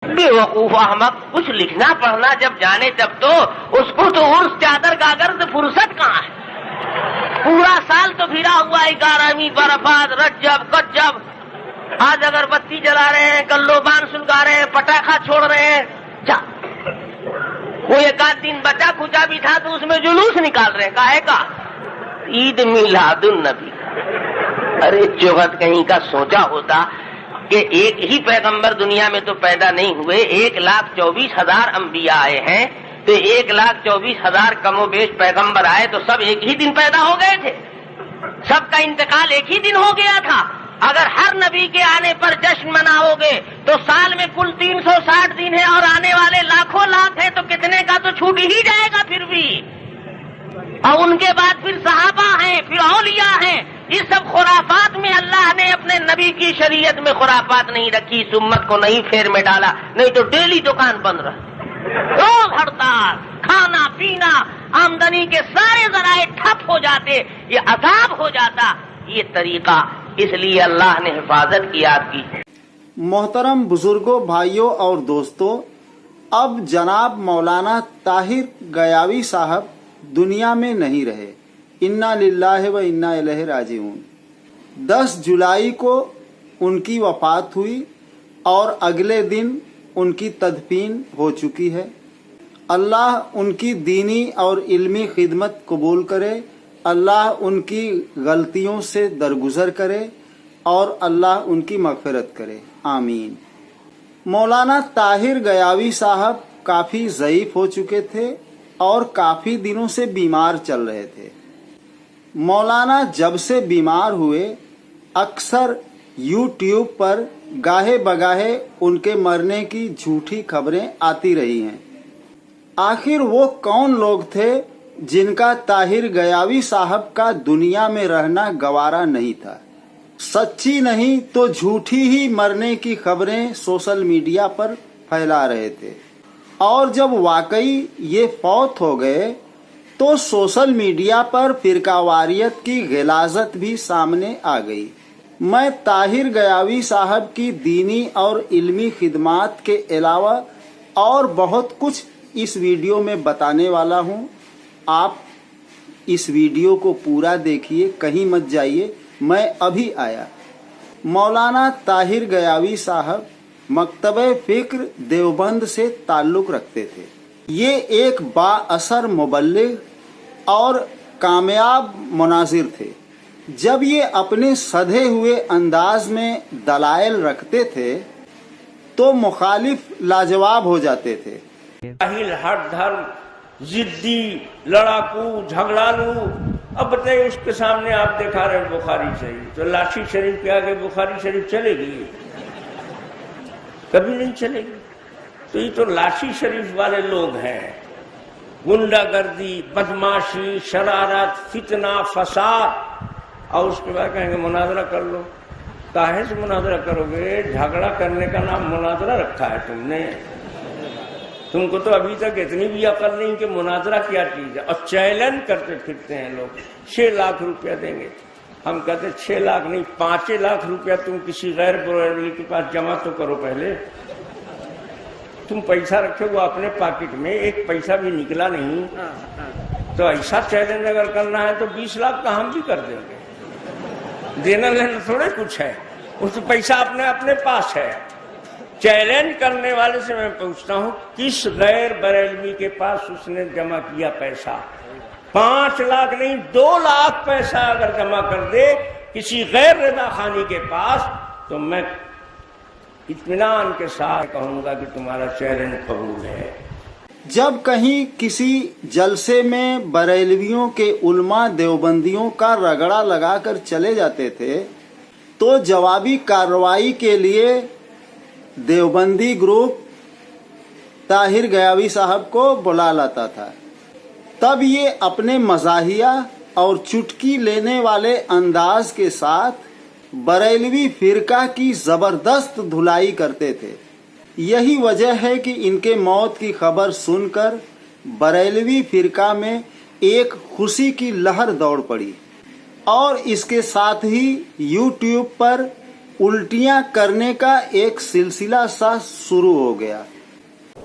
बेवकूफ अहमक, कुछ लिखना पढ़ना जब जाने तब तो उसको तो उर्स चादर गागर से फुर्सत कहाँ है। पूरा साल तो फिरा हुआ है, 11वीं बर्फात रज्जब कज्जब, आज अगरबत्ती जला रहे हैं, कल लोबान सुलगा रहे हैं, पटाखा छोड़ रहे हैं। वो एक आध दिन बचा खुचा भी था तो उसमें जुलूस निकाल रहे हैं, काहे का? ईद मिलादुन नबी। अरे चौहद कहीं का सोचा होता कि एक ही पैगंबर दुनिया में तो पैदा नहीं हुए, 1,24,000 अंबिया आए हैं, तो 1,24,000 कमोबेश पैगंबर आए तो सब एक ही दिन पैदा हो गए थे, सबका इंतकाल एक ही दिन हो गया था। अगर हर नबी के आने पर जश्न मनाओगे तो साल में कुल 360 दिन है और आने वाले लाखों लाख है, तो कितने का तो छूट ही जाएगा फिर भी। और उनके बाद फिर सहाबा हैं, फिर औलिया हैं। इस सब खुराफात में अल्लाह ने अपने नबी की शरीयत में खुराफात नहीं रखी, इस उम्मत को नहीं फेर में डाला, नहीं तो डेली दुकान बंद रही, रोज हड़ताल, खाना पीना, आमदनी के सारे जराए ठप हो जाते, ये अजाब हो जाता। ये तरीका इसलिए अल्लाह ने हिफाजत की आपकी। मोहतरम बुजुर्गों, भाइयों और दोस्तों, अब जनाब मौलाना ताहिर गयावी साहब दुनिया में नहीं रहे। इन्ना लिल्लाहि व इन्ना इलैहि राजिऊन। 10 जुलाई को उनकी वफात हुई और अगले दिन उनकी तदफीन हो चुकी है। अल्लाह उनकी दीनी और इल्मी खिदमत कबूल करे, अल्लाह उनकी गलतियों से दरगुजर करे और अल्लाह उनकी मगफिरत करे, आमीन। मौलाना ताहिर गयावी साहब काफ़ी ज़ईफ़ हो चुके थे और काफ़ी दिनों से बीमार चल रहे थे। मौलाना जब से बीमार हुए अक्सर यूट्यूब पर गाहे बगाहे उनके मरने की झूठी खबरें आती रही हैं। आखिर वो कौन लोग थे जिनका ताहिर गयावी साहब का दुनिया में रहना गवारा नहीं था? सच्ची नहीं तो झूठी ही मरने की खबरें सोशल मीडिया पर फैला रहे थे, और जब वाकई ये फौत हो गए तो सोशल मीडिया पर फिरकावारियत की गिलाजत भी सामने आ गई। मैं ताहिर गयावी साहब की दीनी और इल्मी खिदमात के अलावा और बहुत कुछ इस वीडियो में बताने वाला हूँ। आप इस वीडियो को पूरा देखिए, कहीं मत जाइए, मैं अभी आया। मौलाना ताहिर गयावी साहब मकतबे फिक्र देवबंद से ताल्लुक़ रखते थे। ये एक बाअसर मुबल्लिग और कामयाब मुनाजिर थे। जब ये अपने सधे हुए अंदाज में दलाइल रखते थे तो मुखालिफ लाजवाब हो जाते थे। हर धर्म जिद्दी, लड़ाकू, झगड़ालू। अब बताइए, उसके सामने आप दिखा रहे हैं बुखारी शरीफ, तो लाठी शरीफ के आगे बुखारी शरीफ चलेगी? कभी नहीं चलेगी। तो ये तो लाठी शरीफ वाले लोग हैं। गुंडागर्दी, बदमाशी, शरारत, फितना, फसाद, और उसके बाद कहेंगे मुनाजरा कर लो। काहे से मुनाजरा करोगे? झगड़ा करने का नाम मुनाजरा रखा है तुमने। तुमको तो अभी तक इतनी भी अकल नहीं कि मुनाजरा क्या चीज है। और चैलेंज करते फिरते हैं लोग, 6 लाख रुपया देंगे। हम कहते 6 लाख नहीं, 5 लाख रुपया तुम किसी गैर बराबरी के पास जमा तो करो पहले। तुम पैसा रखे वो अपने पॉकेट में, एक पैसा भी निकला नहीं। तो ऐसा चैलेंज अगर करना है तो 20 लाख का हम भी कर देंगे। देना लेना थोड़े कुछ है, उस पैसा अपने अपने पास है। चैलेंज करने वाले से मैं पूछता हूँ, किस गैर बरेलवी के पास उसने जमा किया पैसा? 5 लाख नहीं, 2 लाख पैसा अगर जमा कर दे किसी गैर रदा खानी के पास, तो मैं इत्मीनान के साथ कहूंगा कि तुम्हारा चैलेंज कबूल है। जब कहीं किसी जलसे में बरेलवियों के उलमा देवबंदियों का रगड़ा लगाकर चले जाते थे तो जवाबी कार्रवाई के लिए देवबंदी ग्रुप ताहिर गयावी साहब को बुला लाता था। तब ये अपने मज़ाहिया और चुटकी लेने वाले अंदाज के साथ बरेलवी फिरका की ज़बरदस्त धुलाई करते थे। यही वजह है कि इनके मौत की खबर सुनकर बरेलवी फिरका में एक खुशी की लहर दौड़ पड़ी और इसके साथ ही यूट्यूब पर उल्टियां करने का एक सिलसिला सा शुरू हो गया।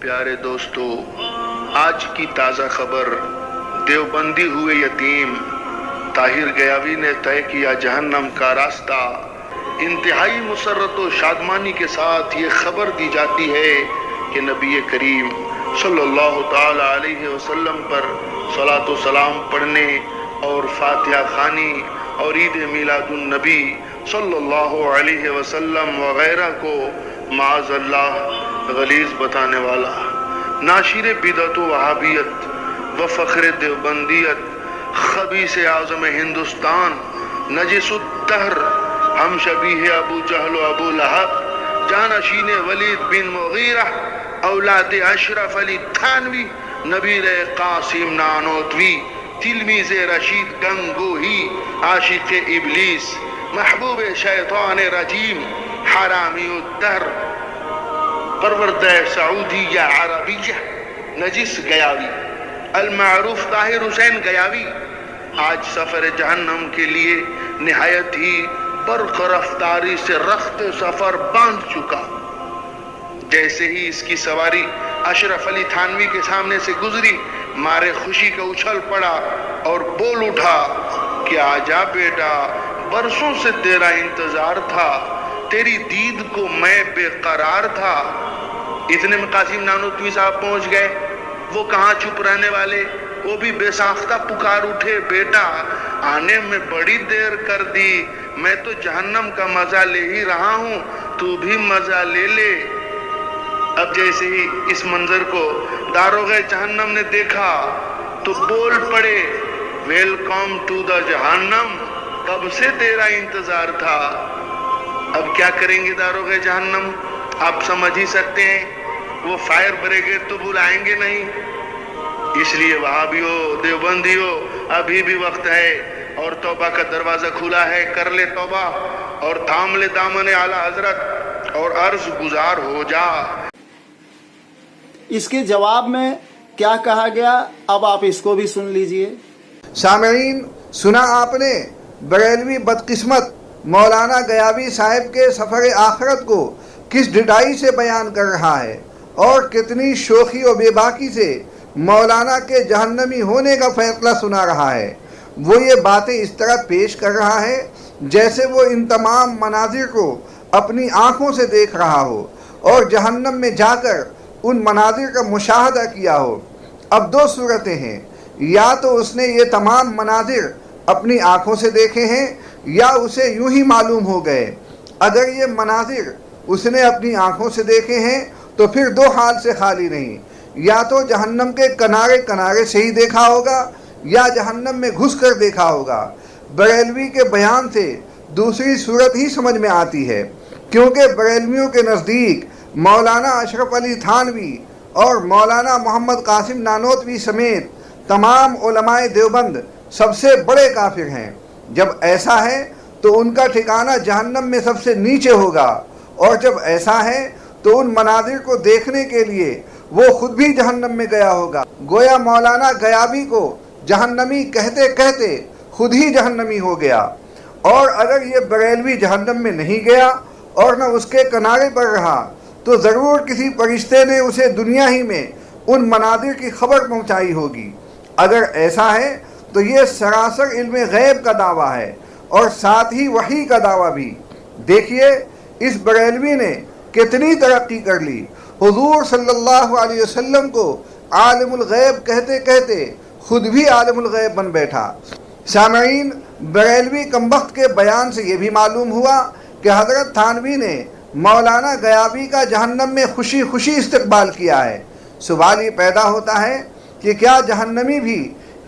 प्यारे दोस्तों, आज की ताज़ा खबर, देवबंदी हुए यतीम ताहिर गयावी ने तय किया जहन्नम का रास्ता। इंतहाई मुसर्रत व शादमानी के साथ ये खबर दी जाती है कि नबी करीम सल्लल्लाहु ताला अलैहि वसल्लम पर सलात व सलाम पढ़ने और फातिहा खानी और ईद मिलादुन नबी सल्लल्लाहु अलैहि वसल्लम वगैरह को माअज़ल्लाह गलीज़ बताने वाला, नाशिर बिदअत व वहाबियत व फ़ख्र देवबंदियत, खबीस आज़म हिंदुस्तान, नजिसुद्दहर, हम शबीह अबू जहल व अबू लहब, जानशीन वलीद बिन मुगीरा, औलाद अशरफ अली थानवी, नबीर कासिम नानोतवी, तिलमीज़ रशीद गंगोही, आशिक़ इबलीस, महबूब शैतान रजीम, हरामी उद्दहर, परवरदे सऊदिया अरबिया, नजिस गयावी, अल-मारूफ ताहिर हुसैन गयावी आज सफ़र जहन्नम के लिए निहायत ही बर्क़ रफ्तारी से रख्त सफ़र बांध चुका। जैसे ही इसकी सवारी अशरफ अली थानवी के सामने से गुजरी, मारे खुशी का उछल पड़ा और बोल उठा कि आजा बेटा, बरसों से तेरा इंतजार था, तेरी दीद को मैं बेकरार था। इतने में कासिम नानोतवी साहब पहुंच गए। वो कहाँ चुप रहने वाले, वो भी बेसाख्ता पुकार उठे, बेटा आने में बड़ी देर कर दी, मैं तो जहन्नम का मजा ले ही रहा हूँ, तू भी मजा ले ले। अब जैसे ही इस मंजर को दारोगे जहन्नम ने देखा तो बोल पड़े, वेलकम टू द जहन्नम, कब से तेरा इंतजार था। अब क्या करेंगे दारोगे जहन्नम, आप समझ ही सकते हैं, वो फायर ब्रिगेड तो बुलाएंगे नहीं। इसलिए वहाबियों, देवबंदियों, अभी भी वक्त है और तौबा का दरवाजा खुला है, कर ले तौबा और थाम ले दामन आला हजरत और अर्ज गुजार हो जा। इसके जवाब में क्या कहा गया, अब आप इसको भी सुन लीजिए। सामईन, सुना आपने बरेलवी बदकिस्मत मौलाना गयावी साहब के सफ़र आखिरत को किस ढिठाई से बयान कर रहा है और कितनी शोखी और बेबाकी से मौलाना के जहन्नमी होने का फैसला सुना रहा है। वो ये बातें इस तरह पेश कर रहा है जैसे वो इन तमाम मनाजिर को अपनी आँखों से देख रहा हो और जहन्नम में जाकर उन मनाजिर का मुशाहदा किया हो। अब दो सूरतें हैं, या तो उसने ये तमाम मनाजिर अपनी आँखों से देखे हैं या उसे यूं ही मालूम हो गए। अगर ये मनाजिर उसने अपनी आँखों से देखे हैं तो फिर दो हाल से खाली नहीं, या तो जहन्नम के किनारे किनारे से ही देखा होगा या जहन्नम में घुस कर देखा होगा। बरेलवी के बयान से दूसरी सूरत ही समझ में आती है, क्योंकि बरेलवियों के नज़दीक मौलाना अशरफ अली थानवी और मौलाना मोहम्मद कासिम नानोतवी समेत तमाम उलमाए देवबंद सबसे बड़े काफिर हैं। जब ऐसा है तो उनका ठिकाना जहन्नम में सबसे नीचे होगा, और जब ऐसा है तो उन मनाजिर को देखने के लिए वो खुद भी जहन्नम में गया होगा। गोया मौलाना गयावी को जहन्नमी कहते कहते खुद ही जहन्नमी हो गया। और अगर ये बरेलवी जहन्नम में नहीं गया और न उसके किनारे पर रहा तो ज़रूर किसी फरिश्ते ने उसे दुनिया ही में उन मनाजिर की खबर पहुंचाई होगी। अगर ऐसा है तो ये सरासर इल्म गैब का दावा है और साथ ही वही का दावा भी। देखिए इस बरेलवी ने कितनी तरक्की कर ली। हुजूर सल्लल्लाहु अलैहि वसल्लम को आलिमुल गैब कहते कहते खुद भी आलिमुल गैब बन बैठा। सामईन, बरेलवी कमबख्त के बयान से ये भी मालूम हुआ कि हज़रत थानवी ने मौलाना गयावी का जहन्नम में खुशी खुशी इस्तकबाल किया है। सवाल ये पैदा होता है कि क्या जहन्नमी भी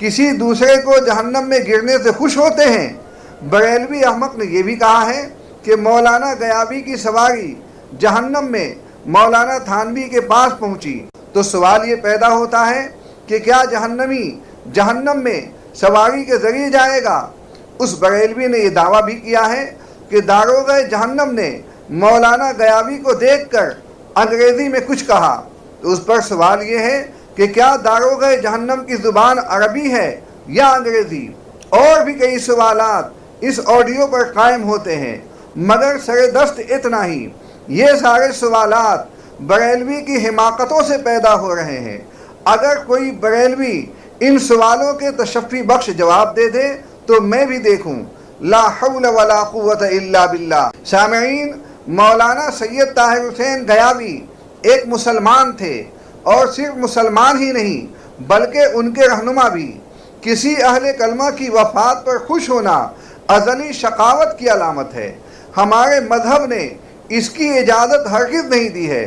किसी दूसरे को जहन्नम में गिरने से खुश होते हैं? बरेलवी अहमक ने यह भी कहा है कि मौलाना गयावी की सवारी जहन्नम में मौलाना थानवी के पास पहुंची। तो सवाल ये पैदा होता है कि क्या जहन्नमी जहन्नम में सवारी के जरिए जाएगा? उस बरेलवी ने यह दावा भी किया है कि दारोगा जहन्नम ने मौलाना गयावी को देखकर अंग्रेजी में कुछ कहा। तो उस पर सवाल ये है कि क्या दारोगा जहन्नम की ज़ुबान अरबी है या अंग्रेज़ी? और भी कई सवालात इस ऑडियो पर कायम होते हैं मगर सरेदस्त इतना ही, ये सारे सवालात बरेलवी की हिमाकतों से पैदा हो रहे हैं। अगर कोई बरेलवी इन सवालों के तशफ़ी बख्श जवाब दे दे तो मैं भी देखूं। ला हौल वला कुव्वत इल्ला बिल्लाह। सामईन, मौलाना सैयद ताहिर हुसैन गयावी एक मुसलमान थे, और सिर्फ मुसलमान ही नहीं बल्कि उनके रहनुमा भी। किसी अहले कलमा की वफात पर खुश होना अज़ली शकावत की अलामत है। हमारे मजहब ने इसकी इजाज़त हरगिज़ नहीं दी है।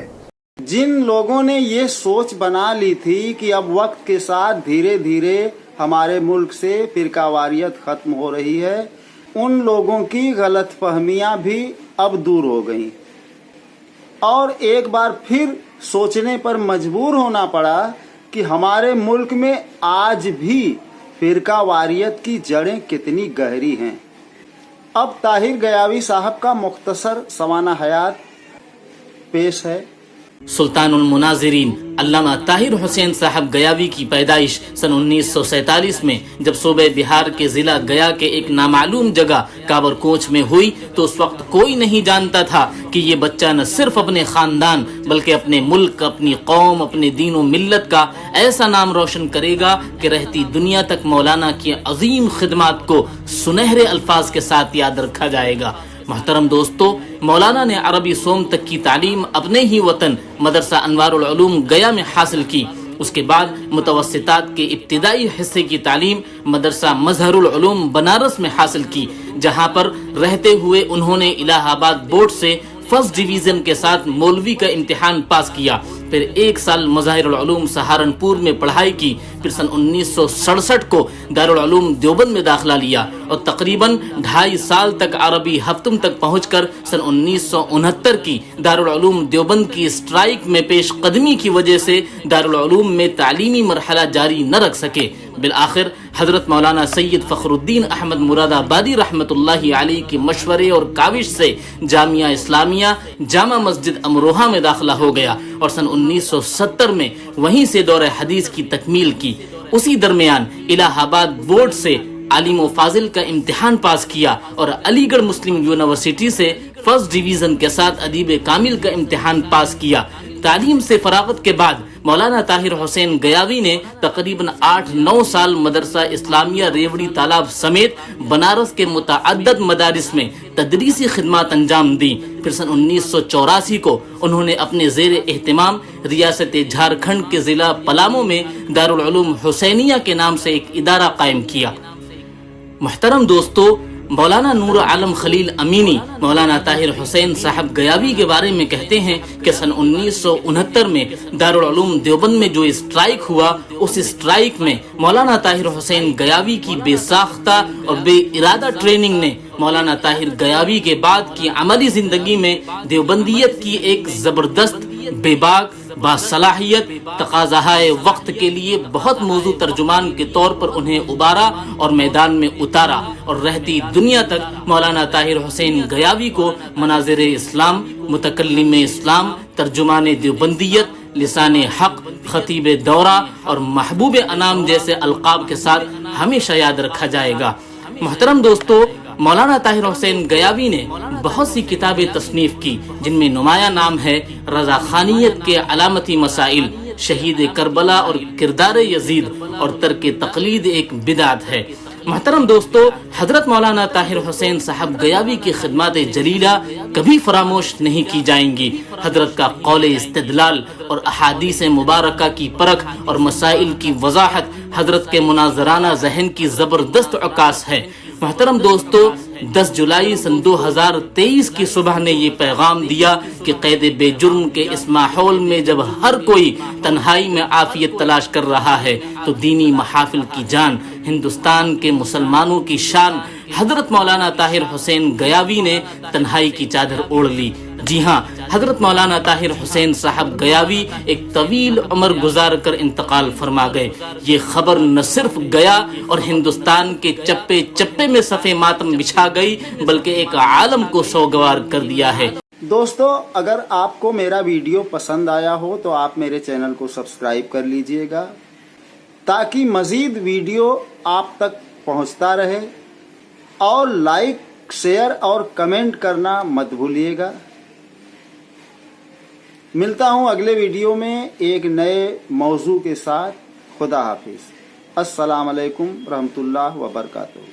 जिन लोगों ने ये सोच बना ली थी कि अब वक्त के साथ धीरे धीरे हमारे मुल्क से फिरकावारियत खत्म हो रही है, उन लोगों की गलतफहमियां भी अब दूर हो गईं, और एक बार फिर सोचने पर मजबूर होना पड़ा कि हमारे मुल्क में आज भी फिरकावारियत की जड़ें कितनी गहरी हैं। अब ताहिर गयावी साहब का मुख्तसर सवाना हयात पेश है। सुल्तानुल मुनाजिरीन अल्लामा ताहिर हुसैन साहब गयावी की पैदाइश सन 1947 में जब सूबे बिहार के जिला गया के एक नामालूम जगह काबरकोच में हुई, तो उस वक्त कोई नहीं जानता था कि ये बच्चा न सिर्फ अपने खानदान बल्कि अपने मुल्क, अपनी कौम, अपने दीन व मिल्लत का ऐसा नाम रोशन करेगा कि रहती दुनिया तक मौलाना की अजीम खिदमात को सुनहरे अल्फाज के साथ याद रखा जाएगा। मोहतरम दोस्तों, मौलाना ने अरबी सोम तक की तालीम अपने ही वतन मदरसा अनवारुल उलूम गया में हासिल की। उसके बाद मुतवस्सितात के इब्तिदाई हिस्से की तालीम मदरसा मजहरुल उलूम बनारस में हासिल की, जहां पर रहते हुए उन्होंने इलाहाबाद बोर्ड से फर्स्ट डिवीजन के साथ मौलवी का इम्तिहान पास किया। फिर 1 साल मज़ाहिरुल उलूम सहारनपुर में पढ़ाई की। फिर सन 1967 को दारुल उलूम देवबंद में दाखिला लिया और तकरीबन 2.5 साल तक अरबी हफ्तुम तक पहुंचकर सन 1969 की दारुल उलूम देवबंद की स्ट्राइक में पेश कदमी की वजह से दारुल उलूम में तालीमी मरहला जारी न रख सके। बिल आखिर हजरत मौलाना सैयद फखरुद्दीन अहमद मुरादाबादी रहमतुल्लाहि अलैह के मशवरे और काविश से जामिया इस्लामिया जामा मस्जिद अमरोहा में दाखिला हो गया और सन 1970 में वहीं से दौरे हदीस की तकमील की। उसी दरमियान इलाहाबाद बोर्ड से आलिम व फाजिल का इम्तिहान पास किया और अलीगढ़ मुस्लिम यूनिवर्सिटी से फर्स्ट डिवीजन के साथ अदीब कामिल का इम्तिहान पास किया। तालीम से फरागत के बाद मौलाना ताहिर हुसैन गयावी ने तकरीबन 8-9 साल मदरसा इस्लामिया रेवड़ी तालाब समेत बनारस के मुतअद्दिद मदारिस में तदरीसी खिदमत अंजाम दी। फिर सन 1984 को उन्होंने अपने ज़ेर एहतिमाम रियासत झारखंड के जिला पलामू में दारुल उलूम हुसैनिया के नाम से एक इदारा कायम किया। मुहतरम दोस्तों, मौलाना नूर आलम खलील अमीनी मौलाना ताहिर हुसैन साहब गयावी के बारे में कहते हैं कि सन 1969 में दारुल उलूम देवबंद में जो स्ट्राइक हुआ, उस स्ट्राइक में मौलाना ताहिर हुसैन गयावी की बेसाख्ता और बेइरादा ट्रेनिंग ने मौलाना ताहिर गयावी के बाद की अमली जिंदगी में देवबंदियत की एक जबरदस्त, बेबाक, बासलाहियत, तकाज़ाए वक्त के लिए बहुत मौजू तर्जुमान के तौर पर उन्हें उबारा और मैदान में उतारा और रहती दुनिया तक मौलाना ताहिर हुसैन गयावी को मनाज़िर इस्लाम, मुतकल्लिम इस्लाम, तर्जुमान देवबंदियत, लिसाने हक, खतीब दौरा और महबूब अनाम जैसे अलकाब के साथ हमेशा याद रखा जाएगा। मोहतरम दोस्तों, मौलाना ताहिर हुसैन गयावी ने बहुत सी किताबें तस्नीफ की, जिनमें नुमाया नाम है रजा खानियत के अलामती मसाइल, शहीद करबला और किरदार यजीद और तर्क तकलीद एक बिदात है। मोहतरम दोस्तों, हजरत मौलाना ताहिर हुसैन साहब गयावी की खिदमत जलीला कभी फरामोश नहीं की जाएंगी। हजरत का कौले इस्तिदलाल और अहादीस मुबारका की परख और मसाइल की वजाहत हजरत के मुनाजराना जहन की जबरदस्त अकास है। मोहतरम दोस्तों, 10 जुलाई सन 2023 की सुबह ने ये पैगाम दिया कि कैद बेजुर्म के इस माहौल में जब हर कोई तन्हाई में आफियत तलाश कर रहा है, तो दीनी महाफिल की जान, हिंदुस्तान के मुसलमानों की शान हजरत मौलाना ताहिर हुसैन गयावी ने तन्हाई की चादर ओढ़ ली। जी हाँ, हजरत मौलाना ताहिर हुसैन साहब गयावी एक तवील उम्र गुजार कर इंतकाल फरमा गए। ये खबर न सिर्फ गया और हिंदुस्तान के चप्पे चप्पे में सफ़े मातम बिछा गई, बल्कि एक आलम को सोगवार कर दिया है। दोस्तों, अगर आपको मेरा वीडियो पसंद आया हो तो आप मेरे चैनल को सब्सक्राइब कर लीजिएगा, ताकि मज़ीद वीडियो आप तक पहुंचता रहे, और लाइक शेयर और कमेंट करना मत भूलिएगा। मिलता हूं अगले वीडियो में एक नए मौजू के साथ। खुदा हाफिज। अस्सलाम वालेकुम रहमतुल्लाह व बरकातहू।